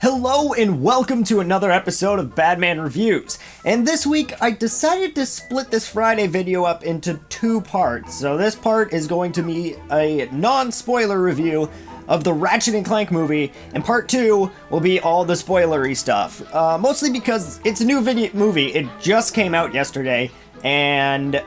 Hello and welcome to another episode of Badman Reviews. And this week I decided to split this Friday video up into two parts. So this part is going to be a non-spoiler review of the Ratchet Clank movie, and part two will be all the spoilery stuff. Mostly because it's a new movie, it just came out yesterday, and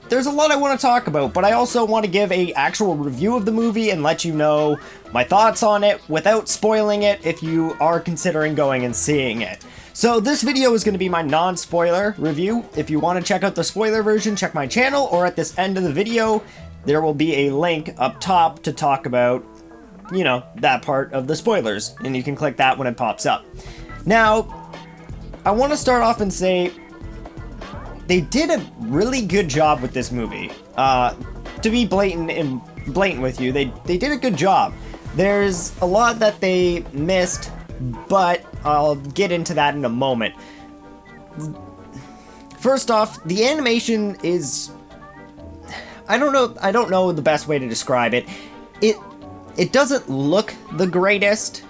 there's a lot I want to talk about, but I also want to give a actual review of the movie and let you know my thoughts on it without spoiling it if you are considering going and seeing it. So this video is going to be my non-spoiler review. If you want to check out the spoiler version, check my channel, or at this end of the video, there will be a link up top to talk about, you know, that part of the spoilers, and you can click that when it pops up. Now, I want to start off and say, they did a really good job with this movie. To be blatant with you, they did a good job. There's a lot that they missed, but I'll get into that in a moment. First off, the animation is, I don't know the best way to describe it. It doesn't look the greatest,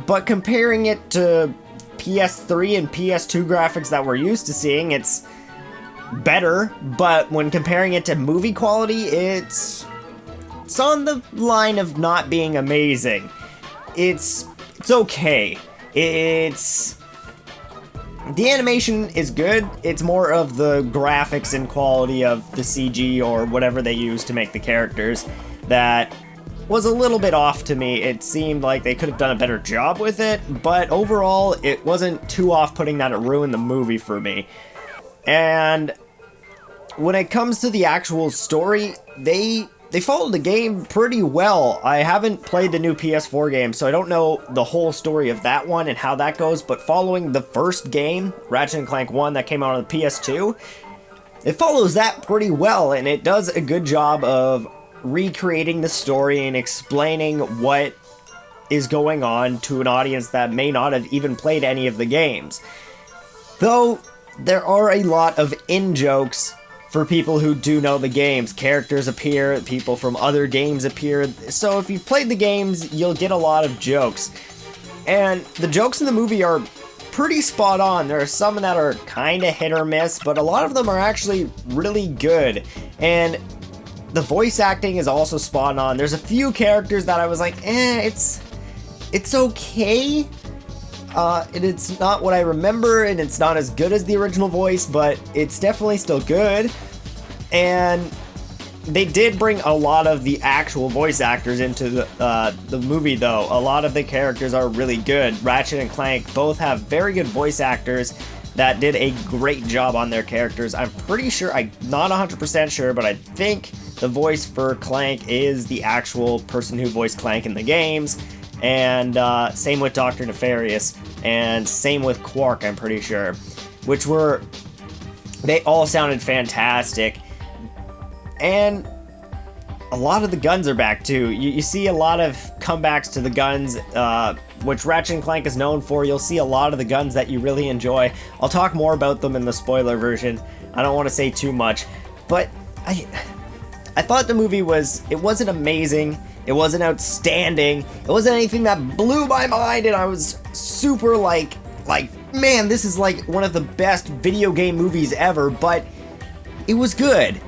but comparing it to PS3 and PS2 graphics that we're used to seeing, it's better, but when comparing it to movie quality, it's on the line of not being amazing. It's okay. The animation is good. It's more of the graphics and quality of the CG or whatever they use to make the characters that was a little bit off to me. It seemed like they could have done a better job with it, but overall, it wasn't too off-putting that it ruined the movie for me. And when it comes to the actual story, they followed the game pretty well. I haven't played the new PS4 game, so I don't know the whole story of that one and how that goes, but following the first game, Ratchet Clank 1, that came out on the PS2, it follows that pretty well, and it does a good job of recreating the story and explaining what is going on to an audience that may not have even played any of the games. Though, there are a lot of in-jokes for people who do know the games. Characters appear, people from other games appear, so if you've played the games, you'll get a lot of jokes. And the jokes in the movie are pretty spot on. There are some that are kinda hit or miss, but a lot of them are actually really good. And the voice acting is also spot on. There's a few characters that I was like, it's okay. It's not what I remember, and it's not as good as the original voice, but it's definitely still good. And they did bring a lot of the actual voice actors into the movie, though. A lot of the characters are really good. Ratchet and Clank both have very good voice actors that did a great job on their characters. I'm pretty sure, I'm not 100% sure, but I think the voice for Clank is the actual person who voiced Clank in the games. And same with Dr. Nefarious, and same with Quark, I'm pretty sure. They all sounded fantastic. And a lot of the guns are back too. You see a lot of comebacks to the guns, which Ratchet & Clank is known for. You'll see a lot of the guns that you really enjoy. I'll talk more about them in the spoiler version. I don't want to say too much, but I thought the movie wasn't amazing. It wasn't outstanding. It wasn't anything that blew my mind, and I was super like, man, this is like one of the best video game movies ever, but it was good.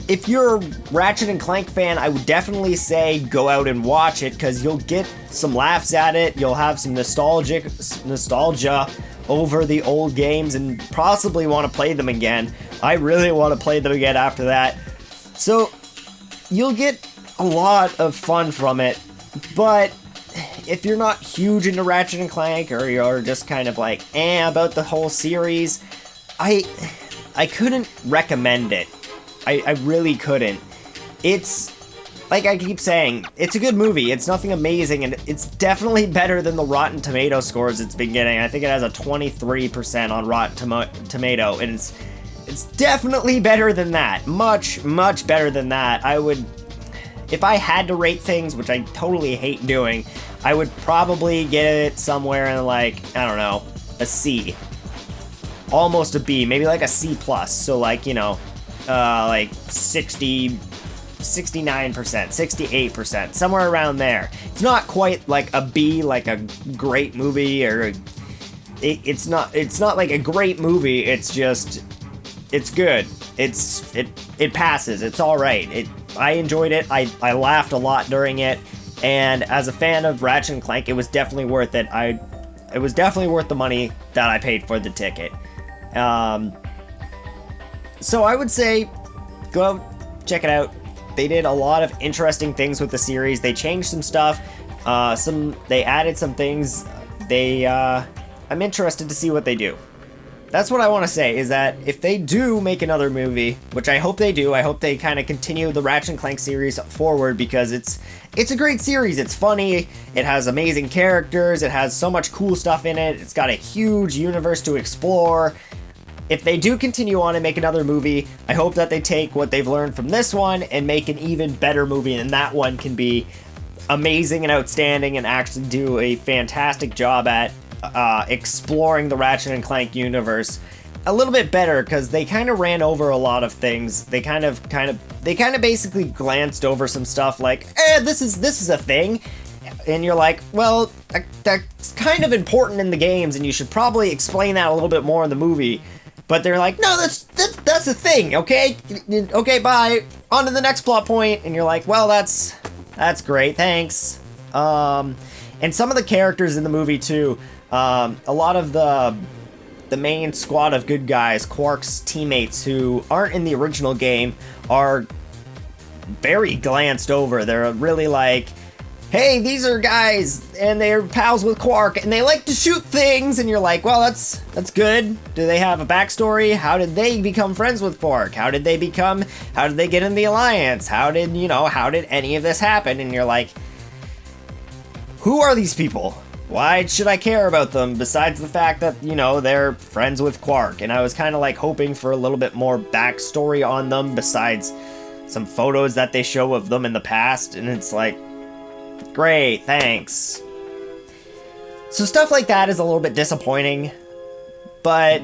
If you're a Ratchet and Clank fan, I would definitely say go out and watch it, because you'll get some laughs at it, you'll have some nostalgia over the old games, and possibly want to play them again. I really want to play them again after that. So, you'll get a lot of fun from it, but if you're not huge into Ratchet and Clank, or you're just kind of like, about the whole series, I couldn't recommend it. I really couldn't. It's, like I keep saying, it's a good movie, it's nothing amazing, and it's definitely better than the Rotten Tomato scores it's been getting. I think it has a 23% on Rotten Tomato, and it's definitely better than that. Much, much better than that. If I had to rate things, which I totally hate doing, I would probably get it somewhere in, like, I don't know, a C. Almost a B, maybe like a C+. So like, you know, like 60 69%, 68%, somewhere around there. It's not quite like a B, like a great movie, or it's not like a great movie. It's just, it's good. It passes. It's all right. I enjoyed it. I laughed a lot during it, and as a fan of Ratchet and Clank, it was definitely worth it. It was definitely worth the money that I paid for the ticket. So I would say, go check it out. They did a lot of interesting things with the series. They changed some stuff. They added some things. I'm interested to see what they do. That's what I want to say, is that if they do make another movie, which I hope they do, I hope they kind of continue the Ratchet and Clank series forward, because it's a great series. It's funny, it has amazing characters, it has so much cool stuff in it, it's got a huge universe to explore. If they do continue on and make another movie, I hope that they take what they've learned from this one and make an even better movie, and that one can be amazing and outstanding and actually do a fantastic job at exploring the Ratchet and Clank universe a little bit better, because they kind of ran over a lot of things. They kind of basically glanced over some stuff like, this is a thing, and you're like, well, that's kind of important in the games, and you should probably explain that a little bit more in the movie. But they're like, no, that's a thing, okay? Okay, bye. On to the next plot point. And you're like, well, that's great, thanks. And some of the characters in the movie too, a lot of the main squad of good guys, Quark's teammates who aren't in the original game, are very glanced over. They're really like, hey, these are guys, and they're pals with Quark, and they like to shoot things, and you're like, well, that's good. Do they have a backstory? How did they become friends with Quark? How did they get in the Alliance? How did any of this happen? And you're like, who are these people? Why should I care about them, besides the fact that, they're friends with Quark? And I was kind of like hoping for a little bit more backstory on them, besides some photos that they show of them in the past, and it's like, great, thanks. So stuff like that is a little bit disappointing, but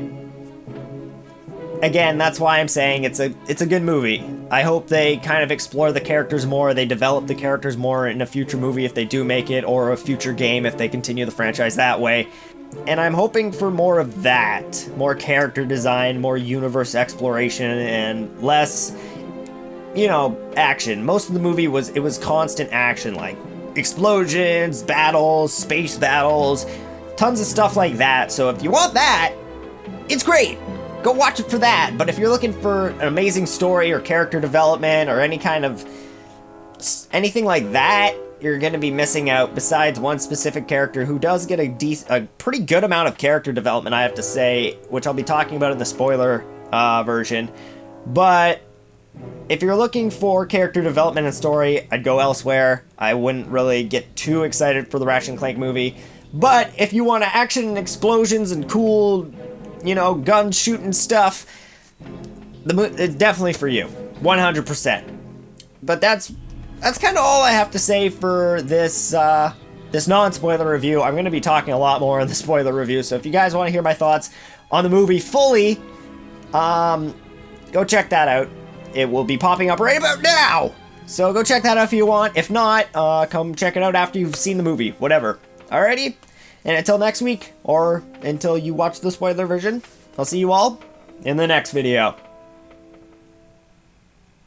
again, that's why I'm saying it's a good movie. I hope they kind of explore the characters more, they develop the characters more in a future movie if they do make it, or a future game if they continue the franchise that way. And I'm hoping for more of that, more character design, more universe exploration, and less, action. Most of the movie was constant action, like explosions, battles, space battles, tons of stuff like that. So if you want that, it's great. Go watch it for that. But if you're looking for an amazing story or character development or anything like that, you're going to be missing out, besides one specific character who does get a pretty good amount of character development, I have to say, which I'll be talking about in the spoiler version. But if you're looking for character development and story, I'd go elsewhere. I wouldn't really get too excited for the Ratchet and Clank movie. But if you want action and explosions and cool, gun shooting stuff, it's definitely for you. 100%. But that's kind of all I have to say for this non-spoiler review. I'm going to be talking a lot more in the spoiler review, so if you guys want to hear my thoughts on the movie fully, go check that out. It will be popping up right about now! So go check that out if you want. If not, come check it out after you've seen the movie. Whatever. Alrighty? And until next week, or until you watch the spoiler version, I'll see you all in the next video.